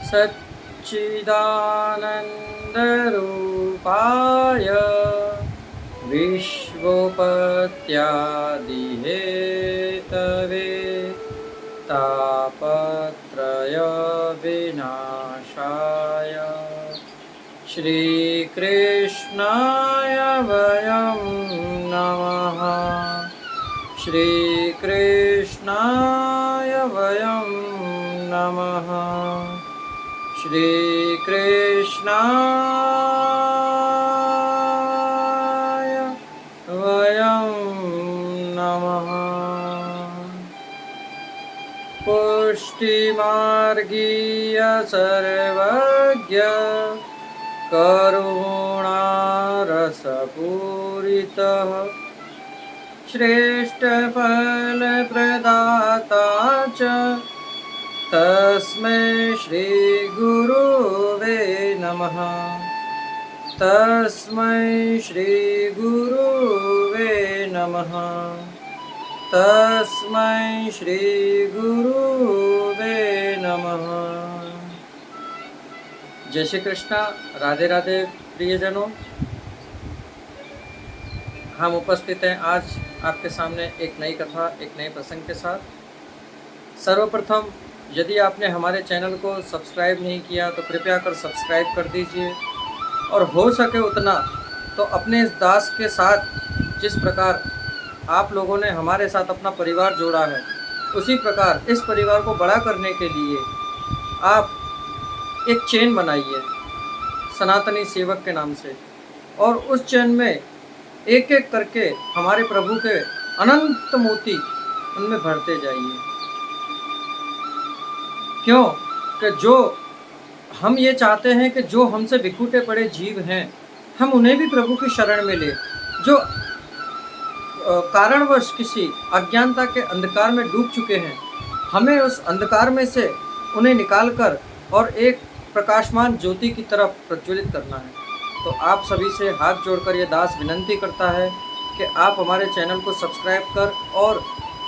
सच्चिदानन्दरूपाय विश्वोपत्यादिहेतवे तापत्रयविनाशाय श्रीकृष्णाय वयं नमः। श्रीकृष्णाय वयं नमः। श्रीकृष्णाय वयं नमः। पुष्टिमार्गीय सर्वज्ञ करुणारसपूरितः श्रेष्ठफलप्रदाता च तस्मै श्रीगुरुवे नमः। तस्मै श्रीगुरुवे नमः। तस्मै श्रीगुरुवे नमः। जय श्री कृष्णा। राधे राधे प्रियजनों, हम उपस्थित हैं आज आपके सामने एक नई कथा, एक नए प्रसंग के साथ। सर्वप्रथम यदि आपने हमारे चैनल को सब्सक्राइब नहीं किया तो कृपया कर सब्सक्राइब कर दीजिए, और हो सके उतना तो अपने इस दास के साथ जिस प्रकार आप लोगों ने हमारे साथ अपना परिवार जोड़ा है, उसी प्रकार इस परिवार को बड़ा करने के लिए आप एक चेन बनाइए सनातनी सेवक के नाम से, और उस चेन में एक एक करके हमारे प्रभु के अनंत मोती उनमें भरते जाइए। क्यों कि जो हम ये चाहते हैं कि जो हमसे बिखूटे पड़े जीव हैं, हम उन्हें भी प्रभु की शरण में ले। जो कारणवश किसी अज्ञानता के अंधकार में डूब चुके हैं, हमें उस अंधकार में से उन्हें निकालकर और एक प्रकाशमान ज्योति की तरफ प्रज्वलित करना है। तो आप सभी से हाथ जोड़कर ये दास विनंती करता है कि आप हमारे चैनल को सब्सक्राइब कर और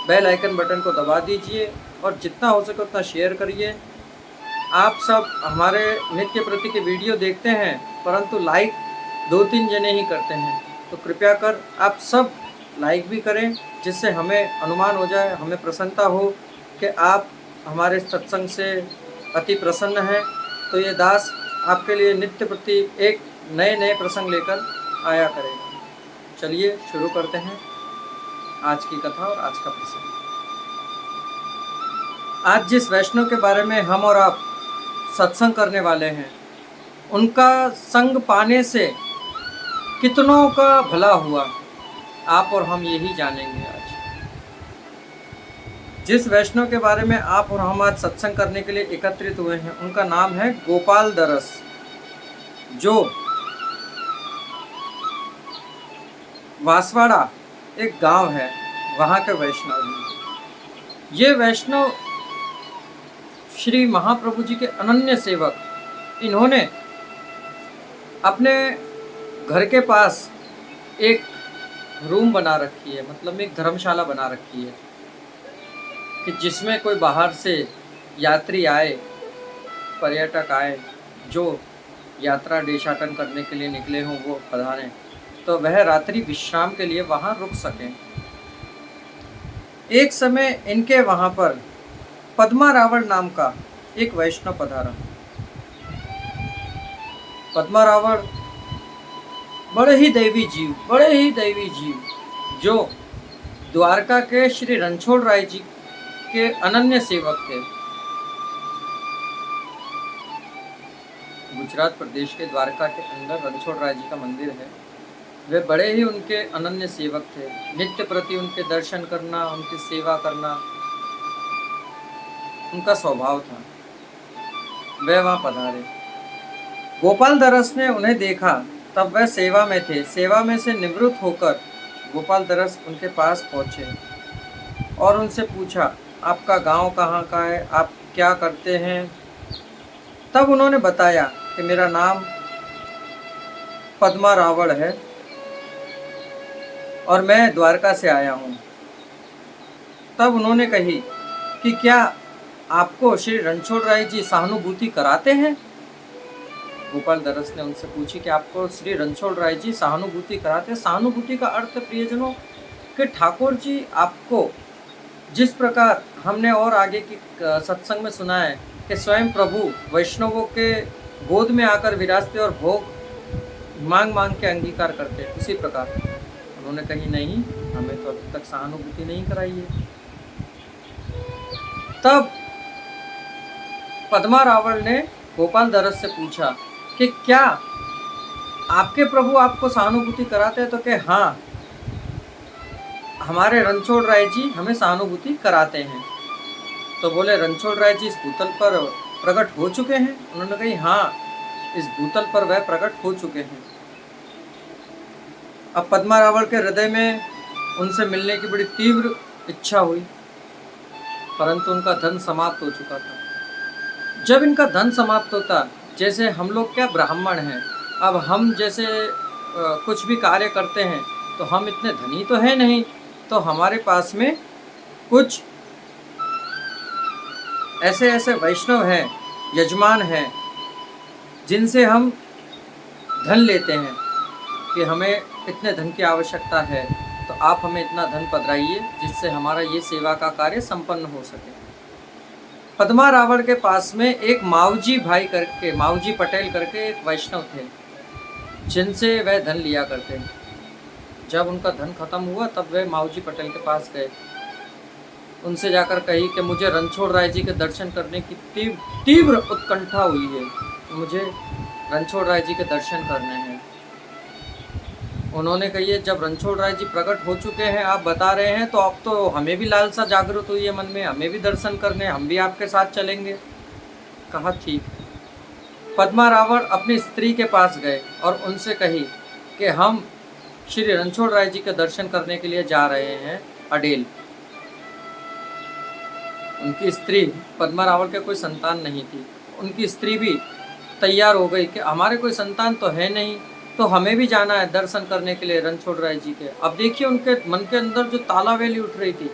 बेल आइकन बटन को दबा दीजिए, और जितना हो सके उतना शेयर करिए। आप सब हमारे नित्य प्रति की वीडियो देखते हैं, परंतु लाइक 2-3 जने ही करते हैं, तो कृपया कर आप सब लाइक भी करें, जिससे हमें अनुमान हो जाए, हमें प्रसन्नता हो कि आप हमारे सत्संग से अति प्रसन्न हैं। तो ये दास आपके लिए नित्य प्रति एक नए नए प्रसंग लेकर आया करेगा। चलिए शुरू करते हैं आज की कथा और आज का प्रसंग। आज जिस वैष्णव के बारे में हम और आप सत्संग करने वाले हैं, उनका संग पाने से कितनों का भला हुआ, आप और हम यही जानेंगे आज। जिस वैष्णव के बारे में आप और हम आज सत्संग करने के लिए एकत्रित हुए हैं, उनका नाम है गोपाल दरस, जो वासवाड़ा एक गांव है, वहाँ के वैष्णव हैं। ये वैष्णव श्री महाप्रभु जी के अनन्य सेवक, इन्होंने अपने घर के पास एक रूम बना रखी है, मतलब एक धर्मशाला बना रखी है, कि जिसमें कोई बाहर से यात्री आए, पर्यटक आए, जो यात्रा देशाटन करने के लिए निकले हों, वो पधारें, तो वह रात्रि विश्राम के लिए वहाँ रुक सकें। एक समय इनके वहाँ पर पद्मा रावण नाम का एक वैष्णव पधारा। पद्मा रावण बड़े ही दैवी जीव, जो द्वारका के श्री रणछोड़ राय जी के अनन्य सेवक थे। गुजरात प्रदेश के द्वारका के अंदर रणछोड़ राय जी का मंदिर है। वे बड़े ही उनके अनन्य सेवक थे। नित्य प्रति उनके दर्शन करना, उनकी सेवा करना उनका स्वभाव था। वे वहाँ पधारे। गोपाल दरस ने उन्हें देखा, तब वह सेवा में थे। सेवा में से निवृत्त होकर गोपाल दरस उनके पास पहुँचे और उनसे पूछा, आपका गांव कहाँ का है, आप क्या करते हैं? तब उन्होंने बताया कि मेरा नाम पद्मा रावण है और मैं द्वारका से आया हूँ। तब उन्होंने कही कि क्या आपको श्री रणछोड़ राय जी सहानुभूति कराते हैं? गोपाल दरस ने उनसे पूछी कि आपको श्री रणछोड़ राय जी सहानुभूति कराते हैं? सहानुभूति का अर्थ प्रियजनों कि ठाकुर जी आपको जिस प्रकार हमने और आगे की सत्संग में सुना है कि स्वयं प्रभु वैष्णवों के गोद में आकर विराजते और भोग मांग मांग के अंगीकार करते, उसी प्रकार उन्होंने कही नहीं, हमें तो अभी तक सहानुभूति नहीं कराई है। तब पद्मा रावल ने गोपाल दरस से पूछा कि क्या आपके प्रभु आपको सहानुभूति कराते हैं? तो कि हाँ, हमारे रणछोड़ राय जी हमें सहानुभूति कराते हैं। तो बोले रणछोड़ राय जी इस भूतल पर प्रकट हो चुके हैं? उन्होंने कही हाँ, इस भूतल पर वह प्रकट हो चुके हैं। अब पद्मा रावल के हृदय में उनसे मिलने की बड़ी तीव्र इच्छा हुई, परंतु उनका धन समाप्त हो चुका था। जब इनका धन समाप्त होता, जैसे हम लोग क्या ब्राह्मण हैं, अब हम जैसे कुछ भी कार्य करते हैं तो हम इतने धनी तो हैं नहीं, तो हमारे पास में कुछ ऐसे ऐसे वैष्णव हैं, यजमान हैं, जिनसे हम धन लेते हैं कि हमें इतने धन की आवश्यकता है, तो आप हमें इतना धन पधराइए जिससे हमारा ये सेवा का कार्य संपन्न हो सके। पद्मा रावल के पास में एक मावजी भाई करके, मावजी पटेल करके एक वैष्णव थे, जिनसे वह धन लिया करते। जब उनका धन खत्म हुआ तब वे मावजी पटेल के पास गए, उनसे जाकर कही कि मुझे रणछोड़ राय जी के दर्शन करने की तीव्र उत्कंठा हुई है, मुझे रणछोड़ राय जी के दर्शन करने हैं। उन्होंने कही जब रणछोड़ राय जी प्रकट हो चुके हैं, आप बता रहे हैं, तो अब तो हमें भी लालसा जागृत हुई है मन में, हमें भी दर्शन करने, हम भी आपके साथ चलेंगे। कहा ठीक। पद्मा रावल अपनी स्त्री के पास गए और उनसे कही कि हम श्री रणछोड़ राय जी के दर्शन करने के लिए जा रहे हैं अडेल। उनकी स्त्री, पद्मा रावल के कोई संतान नहीं थी, उनकी स्त्री भी तैयार हो गई कि हमारे कोई संतान तो है नहीं, तो हमें भी जाना है दर्शन करने के लिए रणछोड़ राय जी के। अब देखिए उनके मन के अंदर जो तालावेली उठ रही थी,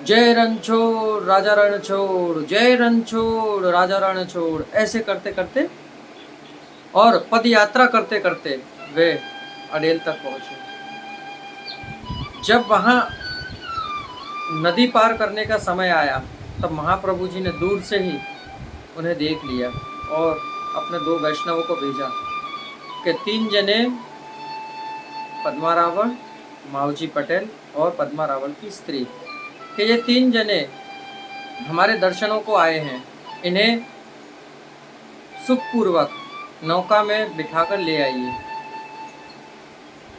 जय रणछोड़ राजा रणछोड़, जय रणछोड़ राजा रणछोड़, ऐसे करते करते और पद यात्रा करते करते वे अडेल तक पहुंचे। जब वहां नदी पार करने का समय आया, तब महाप्रभु जी ने दूर से ही उन्हें देख लिया और अपने 2 वैष्णवों को भेजा कि 3 जने, पद्मा रावल, मावजी पटेल और पद्मा रावल की स्त्री, कि ये 3 जने हमारे दर्शनों को आए हैं, इन्हें सुखपूर्वक नौका में बिठाकर ले आइए।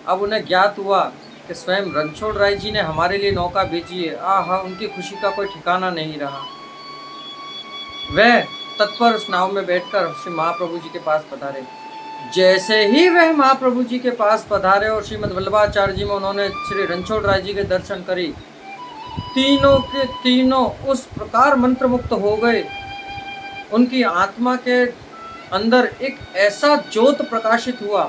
अब उन्हें ज्ञात हुआ कि स्वयं रणछोड़ राय जी ने हमारे लिए नौका भेजी है। आहा, उनकी खुशी का कोई ठिकाना नहीं रहा। वह तत्पर उस नाव में बैठकर श्री महाप्रभु जी के पास पधारे। जैसे ही वह महाप्रभु जी के पास पधारे और श्रीमद् वल्लभाचार्य जी में उन्होंने श्री रणछोड़ राय जी के दर्शन करी, तीनों के तीनों उस प्रकार मंत्रमुक्त हो गए। उनकी आत्मा के अंदर एक ऐसा ज्योत प्रकाशित हुआ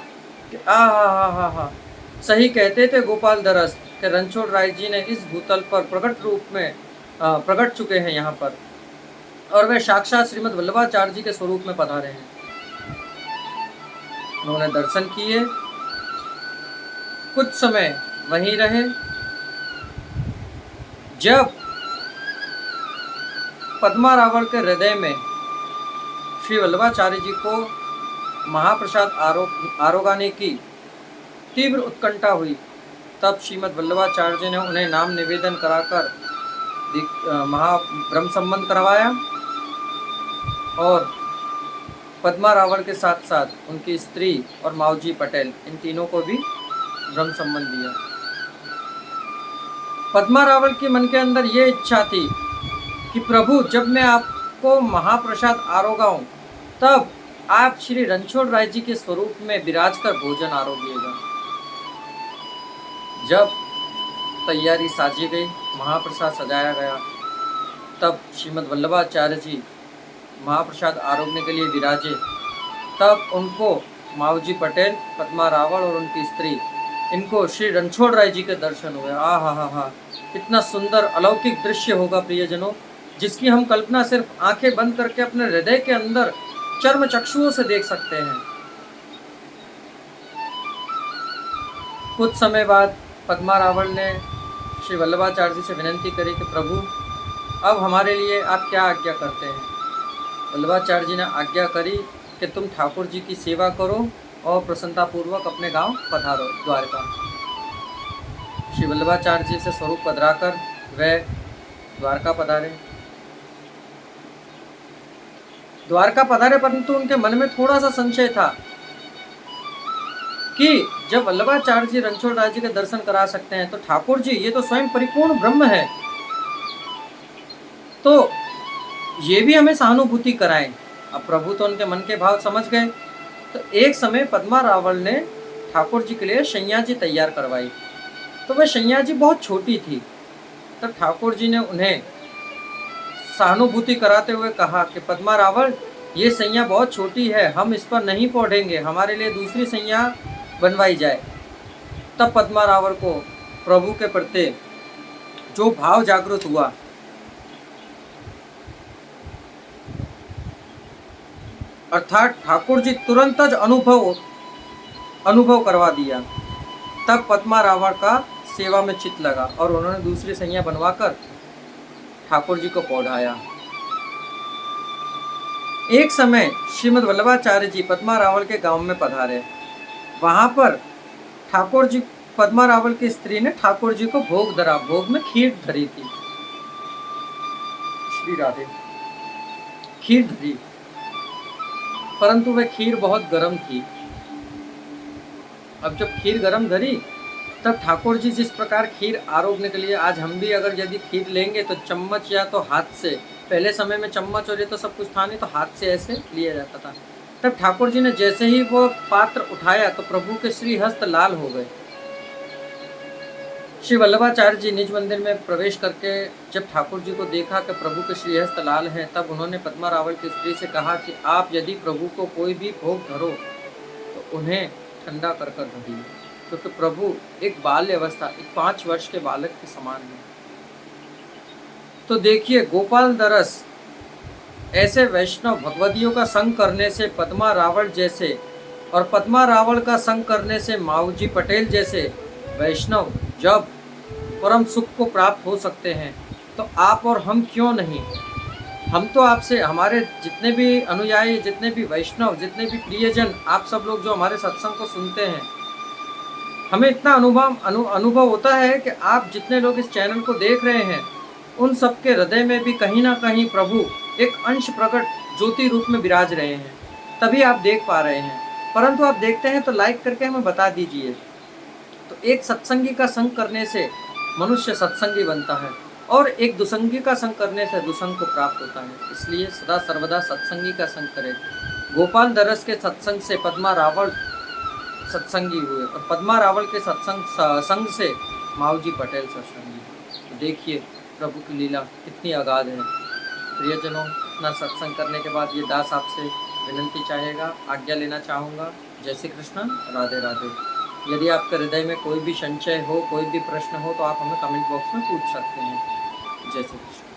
कि हा, सही कहते थे गोपाल दरस कि रणछोड़ राय जी ने इस भूतल पर प्रकट रूप में प्रकट चुके हैं यहाँ पर, और वे साक्षात श्रीमद् वल्लभाचार्य जी के स्वरूप में पधारे हैं। उन्होंने दर्शन किए, कुछ समय वहीं रहे। जब पद्मा रावल के हृदय में श्री वल्लभाचार्य जी को महाप्रसाद आरोगाने की तीव्र उत्कंठा हुई, तब श्रीमद् वल्लभाचार्य जी ने उन्हें नाम निवेदन कराकर ब्रह्म संबंध करवाया और पद्मा रावल के साथ साथ उनकी स्त्री और मावजी पटेल, इन तीनों को भी ब्रह्म संबंध दिया। पद्मा रावल के मन के अंदर ये इच्छा थी कि प्रभु, जब मैं आपको महाप्रसाद आरोगाऊं, तब आप श्री रणछोड़ राय जी के स्वरूप में विराज कर भोजन आरोगिएगा। जब तैयारी साजी गई, महाप्रसाद सजाया गया, तब श्रीमद् वल्लभाचार्य जी महाप्रसाद आरोगने के लिए विराजे। तब उनको मावजी पटेल, पद्मा रावल और उनकी स्त्री, इनको श्री रणछोड़ राय जी के दर्शन हुए। हा, कितना सुंदर अलौकिक दृश्य होगा प्रियजनों जिसकी हम कल्पना सिर्फ आंखें बंद करके अपने हृदय के अंदर चर्म चक्षुओं से देख सकते हैं। कुछ समय बाद पद्मा रावल ने श्री वल्लभाचार्य जी से विनती करी कि प्रभु, अब हमारे लिए आप क्या आज्ञा करते हैं। वल्लभाचार्य जी ने आज्ञा करी कि तुम ठाकुर जी की सेवा करो और प्रसन्नतापूर्वक अपने गांव पधारो द्वारका। श्री वल्लभाचार्य जी से स्वरूप पधराकर वह द्वारका पधारे। द्वारका पधारे, परंतु उनके मन में थोड़ा सा संशय था कि जब वल्लभाचार्य जी रणछोड़ राय जी के दर्शन करा सकते हैं तो ठाकुर जी ये तो स्वयं परिपूर्ण ब्रह्म है, तो ये भी हमें सहानुभूति कराएं। अब प्रभु तो उनके मन के भाव समझ गए। तो एक समय पद्मा रावल ने ठाकुर जी के लिए शैया जी तैयार करवाई। तो वह शैया जी बहुत छोटी थी। तब ठाकुर जी ने उन्हें सहानुभूति कराते हुए कहा कि पद्मा रावल, ये सैया बहुत छोटी है, हम इस पर नहीं पौधेंगे, हमारे लिए दूसरी सैया बनवाई जाए। तब पद्मा रावल को प्रभु के प्रति जो भाव जागृत हुआ, अर्थात ठाकुर जी तुरंत अनुभव करवा दिया। तब पद्मा रावल का सेवा में चित्त लगा और उन्होंने दूसरी सैया बनवाकर ठाकुर जी को पौधाया। एक समय श्रीमद् वल्लभाचार्य जी पद्मा रावल के गांव में पधारे। वहां पर ठाकुर जी, पद्मा रावल की स्त्री ने ठाकुर जी को भोग धरा। भोग में खीर धरी थी, श्री राधे, खीर धरी, परंतु वह खीर बहुत गर्म थी। अब जब खीर गर्म धरी तब ठाकुर जी जिस प्रकार खीर आरोगने के लिए, आज हम भी अगर यदि खीर लेंगे तो चम्मच या तो हाथ से, पहले समय में चम्मच और ये तो सब कुछ था नहीं, तो हाथ से ऐसे लिया जाता था। तब ठाकुर जी ने जैसे ही वो पात्र उठाया तो प्रभु के श्री हस्त लाल हो गए। श्री वल्लभाचार्य जी निज मंदिर में प्रवेश करके जब ठाकुर जी को देखा कि प्रभु के श्री हस्त लाल हैं, तब उन्होंने पद्मा रावल की स्त्री से कहा कि आप यदि प्रभु को कोई भी भोग धरो तो उन्हें ठंडा कर कर धरिए, क्योंकि प्रभु एक बाल्य अवस्था, एक 5 वर्ष के बालक के समान है। तो देखिए, गोपाल दरस ऐसे वैष्णव भगवदियों का संग करने से पद्मा रावल जैसे, और पद्मा रावल का संग करने से माऊजी पटेल जैसे वैष्णव जब परम सुख को प्राप्त हो सकते हैं, तो आप और हम क्यों नहीं। हम तो आपसे, हमारे जितने भी अनुयायी, जितने भी वैष्णव, जितने भी प्रियजन, आप सब लोग जो हमारे सत्संग को सुनते हैं, हमें इतना अनुभव होता है कि आप जितने लोग इस चैनल को देख रहे हैं, उन सबके हृदय में भी कहीं ना कहीं प्रभु एक अंश प्रकट ज्योति रूप में विराज रहे हैं, तभी आप देख पा रहे हैं। परंतु आप देखते हैं तो लाइक करके हमें बता दीजिए। तो एक सत्संगी का संग करने से मनुष्य सत्संगी बनता है, और एक दुसंगी का संग करने से दुसंग को प्राप्त होता है। इसलिए सदा सर्वदा सत्संगी का संग करें। गोपाल दरस के सत्संग से पद्मा रावल सत्संगी हुए, और पद्मा रावल के संग से माऊजी पटेल सत्संगी। तो देखिए प्रभु की लीला कितनी अगाध है। प्रियजनों, अपना सत्संग करने के बाद ये दास आपसे विनती चाहेगा, आज्ञा लेना चाहूँगा। जय श्री कृष्ण, राधे राधे। यदि आपके हृदय में कोई भी संशय हो, कोई भी प्रश्न हो, तो आप हमें कमेंट बॉक्स में पूछ सकते हैं। जय श्री कृष्ण।